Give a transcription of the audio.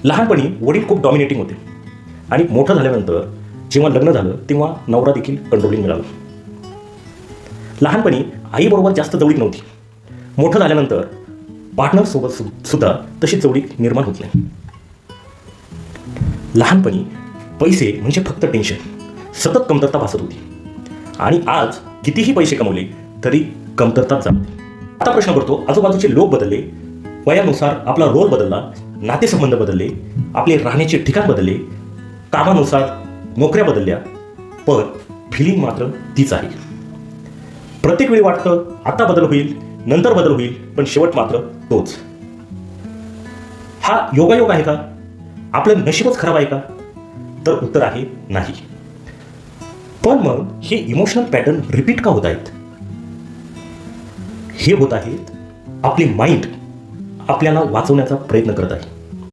लहानपणी वडील खूप डॉमिनेटिंग होते आणि मोठं झाल्यानंतर जेव्हा लग्न झालं तेव्हा नवरा देखील कंट्रोलिंग मिळाला. लहानपणी आईबरोबर जास्त जवळीक नव्हती. मोठं झाल्यानंतर पार्टनरसोबत सुद्धा तशी जवळीक निर्माण होत नाही. लहानपणी पैसे म्हणजे फक्त टेन्शन, सतत कमतरता भासत होती आणि आज कितीही पैसे कमवले तरी कमतरताच जाणवते. आता प्रश्न पडतो, आजूबाजूचे लोक बदलले, वयानुसार आपला रोल बदलला, नातेसंबंध बदलले, आपले राहण्याचे ठिकाण बदलले, कामानुसार नोकऱ्या बदलल्या, पण फिलिंग मात्र तीच आहे. प्रत्येक वेळी वाटतं आता बदल होईल, नंतर बदल होईल, पण शेवट मात्र तोच. हा योगायोग आहे का? आपलं नशीबच खराब आहे का? तर उत्तर आहे नाही. पण मग हे इमोशनल पॅटर्न रिपीट का होत आहेत? हे होत आहेत आपली माइंड आपल्याला वाचवण्याचा प्रयत्न करत आहे.